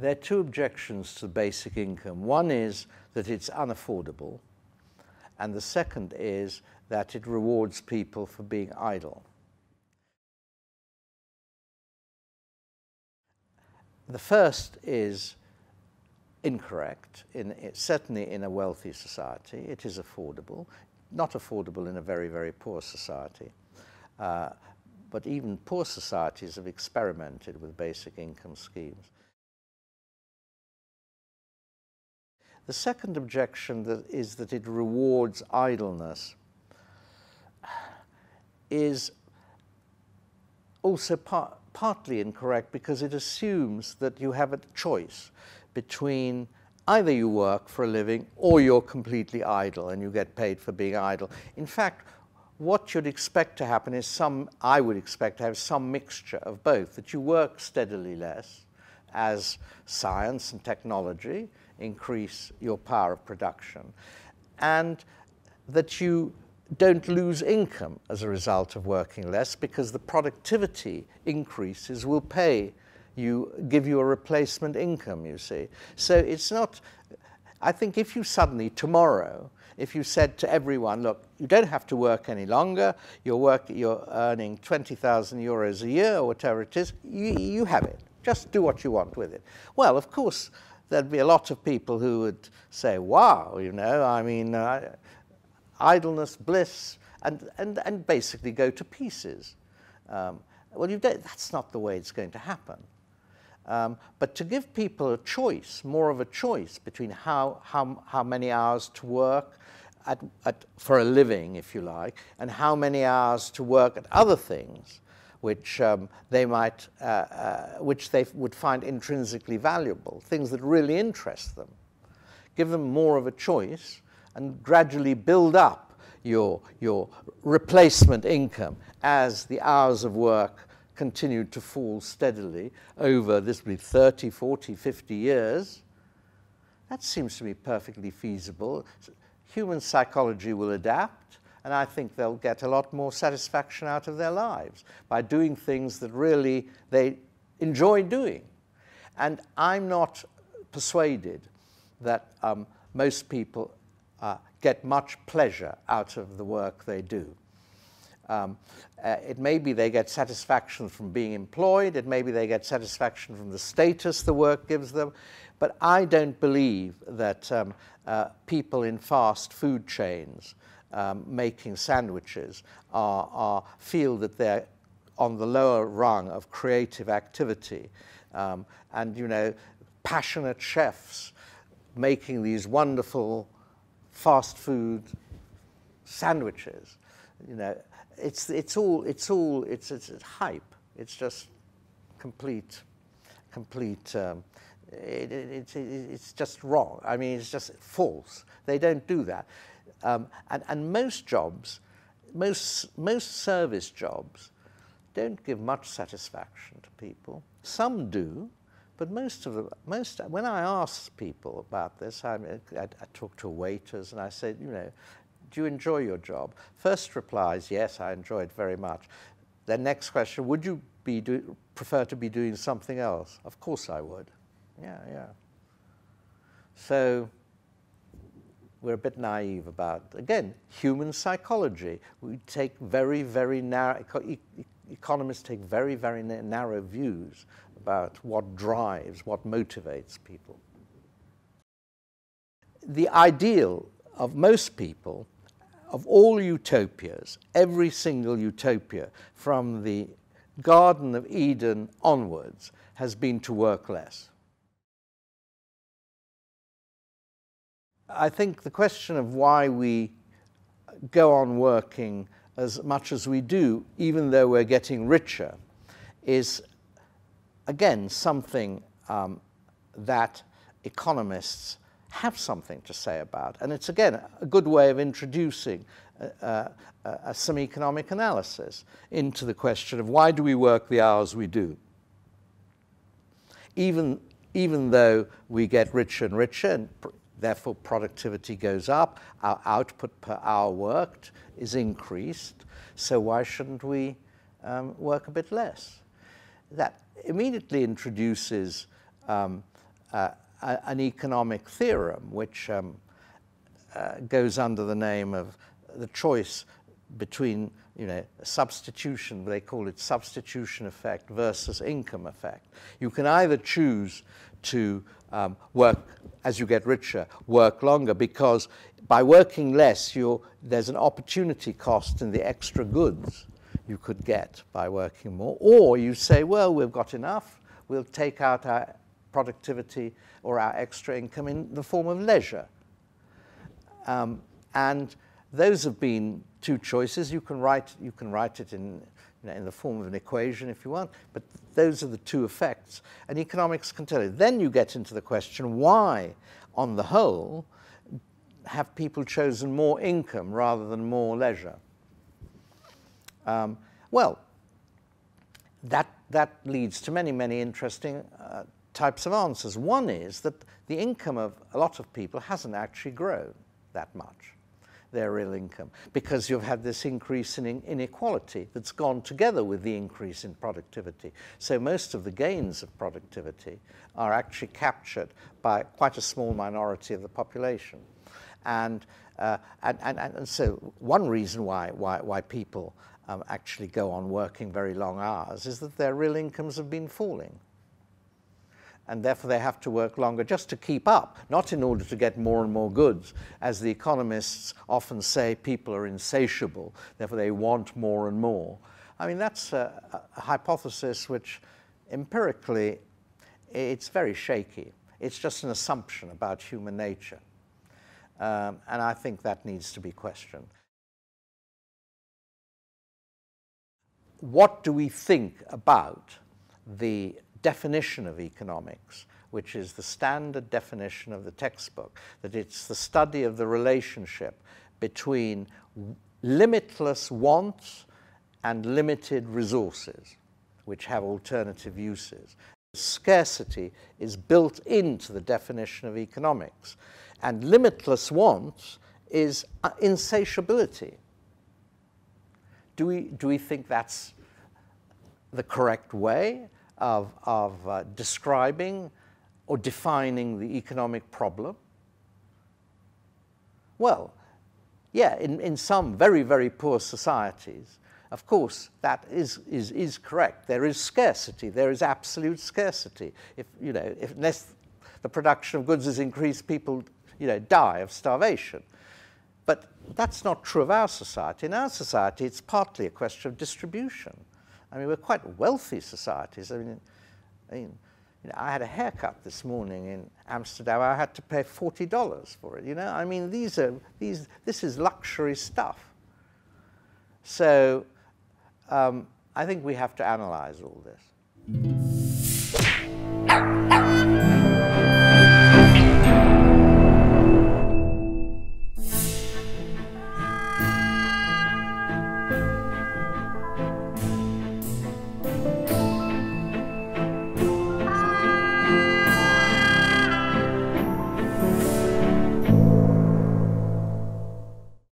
There are two objections to basic income. One is that it's unaffordable, and the second is that it rewards people for being idle. The first is incorrect, certainly in a wealthy society. It is affordable, not affordable in a very, very poor society. But even poor societies have experimented with basic income schemes. The second objection is that it rewards idleness is also partly incorrect, because it assumes that you have a choice between either you work for a living or you're completely idle and you get paid for being idle. In fact, what you'd expect to happen is I would expect to have some mixture of both, that you work steadily less as science and technology increase your power of production, and that you don't lose income as a result of working less, because the productivity increases will give you a replacement income, you see. So it's not, I think if you suddenly, tomorrow, if you said to everyone, look, you don't have to work any longer, you're earning 20,000 euros a year or whatever it is, you have it. Just do what you want with it. Well, of course, there'd be a lot of people who would say, wow, you know, I mean, idleness, bliss, and basically go to pieces. Well, that's not the way it's going to happen. But to give people a choice, more of a choice between how many hours to work for a living, if you like, and how many hours to work at other things, which they would find intrinsically valuable, things that really interest them. Give them more of a choice and gradually build up your replacement income as the hours of work continue to fall steadily over, this will be 30, 40, 50 years. That seems to be perfectly feasible. Human psychology will adapt, and I think they'll get a lot more satisfaction out of their lives by doing things that really they enjoy doing. And I'm not persuaded that most people get much pleasure out of the work they do. It may be they get satisfaction from being employed, it may be they get satisfaction from the status the work gives them, but I don't believe that people in fast food chains making sandwiches feel that they're on the lower rung of creative activity. And, you know, passionate chefs making these wonderful fast food sandwiches, you know, it's hype. It's just complete. It's just wrong. I mean, it's just false. They don't do that. And most jobs, most service jobs, don't give much satisfaction to people. Some do. But when I ask people about this, I talk to waiters and I say, you know, do you enjoy your job? First reply is, yes, I enjoy it very much. Then next question, would you prefer to be doing something else? Of course I would. Yeah. So we're a bit naive about, again, human psychology. We take very, very narrow, economists take very, very narrow views about what drives, what motivates people. The ideal of most people, of all utopias, every single utopia from the Garden of Eden onwards, has been to work less. I think the question of why we go on working as much as we do, even though we're getting richer, is again something that economists have something to say about. And it's again a good way of introducing some economic analysis into the question of why do we work the hours we do. Even though we get richer and richer, and therefore productivity goes up, our output per hour worked is increased, so why shouldn't we work a bit less? That immediately introduces an economic theorem which goes under the name of the choice between, substitution, they call it substitution effect versus income effect. You can either choose to work, as you get richer, work longer, because by working less, there's an opportunity cost in the extra goods you could get by working more. Or you say, well, we've got enough, we'll take out our productivity or our extra income in the form of leisure. And those have been two choices. You can write it in the form of an equation if you want, but those are the two effects. And economics can tell you. Then you get into the question, why, on the whole, have people chosen more income rather than more leisure? Well, that leads to many, many interesting types of answers. One is that the income of a lot of people hasn't actually grown that much, their real income, because you've had this increase in inequality that's gone together with the increase in productivity. So most of the gains of productivity are actually captured by quite a small minority of the population. And so one reason why people actually go on working very long hours is that their real incomes have been falling. And therefore they have to work longer just to keep up, not in order to get more and more goods. As the economists often say, people are insatiable, therefore they want more and more. I mean, that's a hypothesis which empirically, it's very shaky. It's just an assumption about human nature. And I think that needs to be questioned. What do we think about the definition of economics, which is the standard definition of the textbook, that it's the study of the relationship between limitless wants and limited resources, which have alternative uses. Scarcity is built into the definition of economics, and limitless wants is insatiability. Do we think that's the correct way of describing or defining the economic problem? Well, yeah, in some very, very poor societies, of course, that is correct. There is scarcity. There is absolute scarcity. If unless the production of goods is increased, people die of starvation. But that's not true of our society. In our society, it's partly a question of distribution. I mean, we're quite wealthy societies. I mean, I had a haircut this morning in Amsterdam. I had to pay $40 for it. I mean, this is luxury stuff. So I think we have to analyze all this.